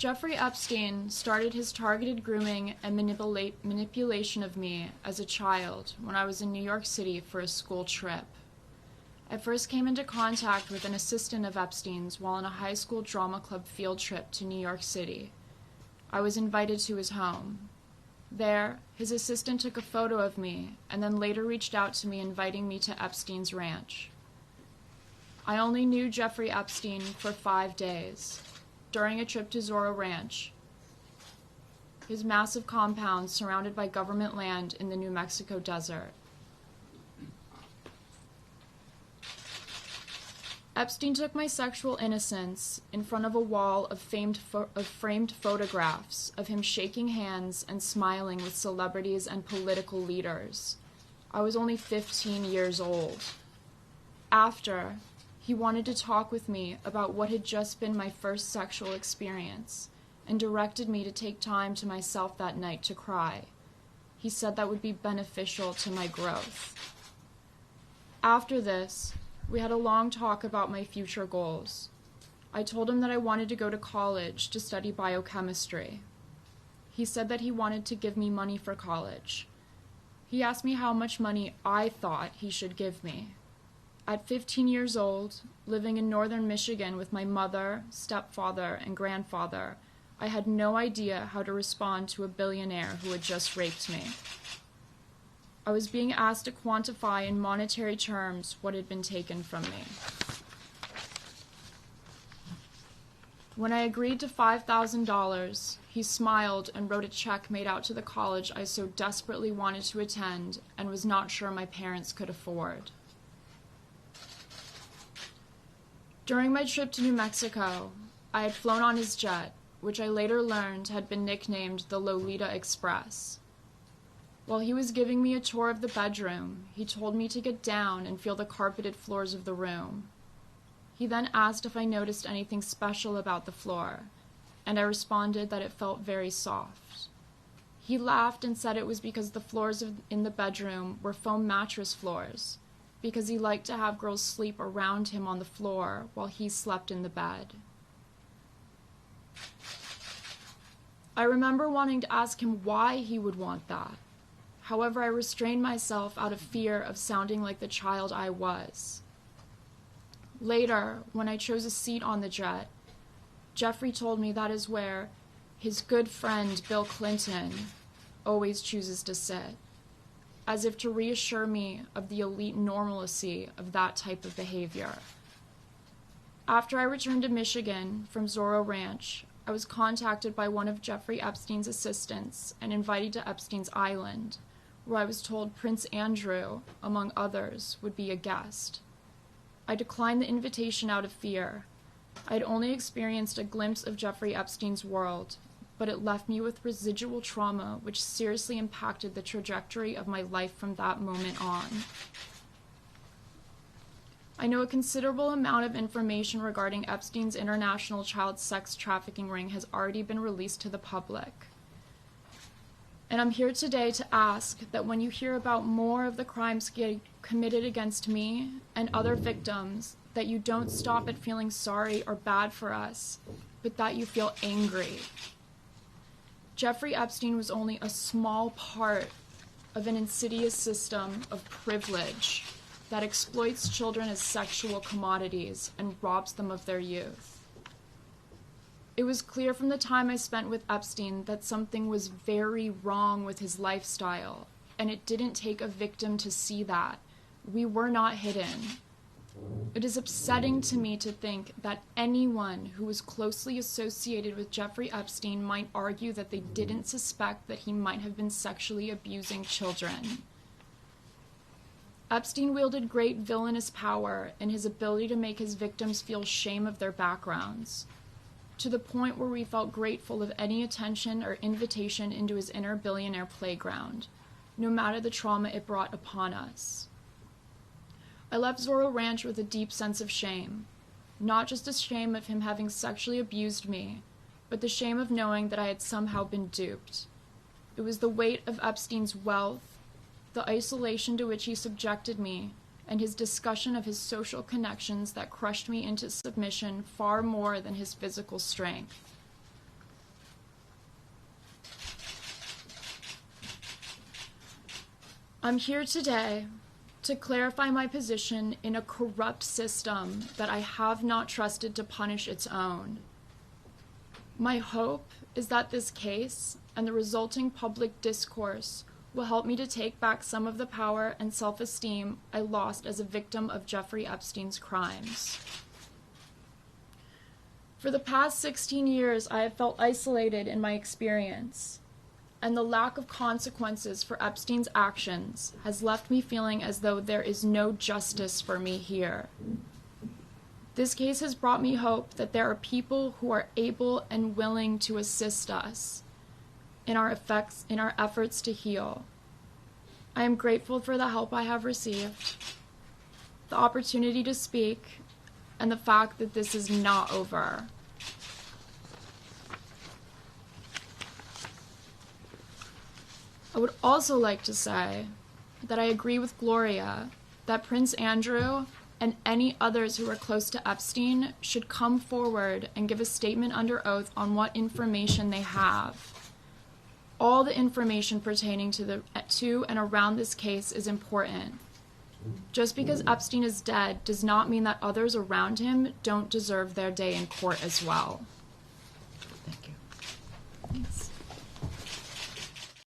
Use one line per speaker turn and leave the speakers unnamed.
Jeffrey Epstein started his targeted grooming and manipulation of me as a child when I was in New York City for a school trip. I first came into contact with an assistant of Epstein's while on a high school drama club field trip to New York City. I was invited to his home. There, his assistant took a photo of me and then later reached out to me inviting me to Epstein's ranch. I only knew Jeffrey Epstein for 5 days. During a trip to Zorro Ranch, his massive compound surrounded by government land in the New Mexico desert. Epstein took my sexual innocence in front of a wall of framed photographs of him shaking hands and smiling with celebrities and political leaders. I was only 15 years old. After, he wanted to talk with me about what had just been my first sexual experience and directed me to take time to myself that night to cry. He said that would be beneficial to my growth. After this, we had a long talk about my future goals. I told him that I wanted to go to college to study biochemistry. He said that he wanted to give me money for college. He asked me how much money I thought he should give me. At 15 years old, living in northern Michigan with my mother, stepfather, and grandfather, I had no idea how to respond to a billionaire who had just raped me. I was being asked to quantify in monetary terms what had been taken from me. When I agreed to $5,000, he smiled and wrote a check made out to the college I so desperately wanted to attend and was not sure my parents could afford. During my trip to New Mexico, I had flown on his jet, which I later learned had been nicknamed the Lolita Express. While he was giving me a tour of the bedroom, he told me to get down and feel the carpeted floors of the room. He then asked if I noticed anything special about the floor, and I responded that it felt very soft. He laughed and said it was because the floors in the bedroom were foam mattress floors, because he liked to have girls sleep around him on the floor while he slept in the bed. I remember wanting to ask him why he would want that. However, I restrained myself out of fear of sounding like the child I was. Later, when I chose a seat on the jet, Jeffrey told me that is where his good friend Bill Clinton always chooses to sit, as if to reassure me of the elite normalcy of that type of behavior. After I returned to Michigan from Zorro Ranch, I was contacted by one of Jeffrey Epstein's assistants and invited to Epstein's Island, where I was told Prince Andrew, among others, would be a guest. I declined the invitation out of fear. I had only experienced a glimpse of Jeffrey Epstein's world, but it left me with residual trauma which seriously impacted the trajectory of my life from that moment on. I know a considerable amount of information regarding Epstein's international child sex trafficking ring has already been released to the public. And I'm here today to ask that when you hear about more of the crimes committed against me and other victims, that you don't stop at feeling sorry or bad for us, but that you feel angry. Jeffrey Epstein was only a small part of an insidious system of privilege that exploits children as sexual commodities and robs them of their youth. It was clear from the time I spent with Epstein that something was very wrong with his lifestyle, and it didn't take a victim to see that. We were not hidden. It is upsetting to me to think that anyone who was closely associated with Jeffrey Epstein might argue that they didn't suspect that he might have been sexually abusing children. Epstein wielded great villainous power in his ability to make his victims feel shame of their backgrounds, to the point where we felt grateful of any attention or invitation into his inner billionaire playground, no matter the trauma it brought upon us. I left Zorro Ranch with a deep sense of shame, not just the shame of him having sexually abused me, but the shame of knowing that I had somehow been duped. It was the weight of Epstein's wealth, the isolation to which he subjected me, and his discussion of his social connections that crushed me into submission far more than his physical strength. I'm here today to clarify my position in a corrupt system that I have not trusted to punish its own. My hope is that this case and the resulting public discourse will help me to take back some of the power and self-esteem I lost as a victim of Jeffrey Epstein's crimes. For the past 16 years, I have felt isolated in my experience, and the lack of consequences for Epstein's actions has left me feeling as though there is no justice for me here. This case has brought me hope that there are people who are able and willing to assist us in our efforts to heal. I am grateful for the help I have received, the opportunity to speak, and the fact that this is not over. I would also like to say that I agree with Gloria that Prince Andrew and any others who are close to Epstein should come forward and give a statement under oath on what information they have. All the information pertaining to and around this case is important. Just because Epstein is dead does not mean that others around him don't deserve their day in court as well.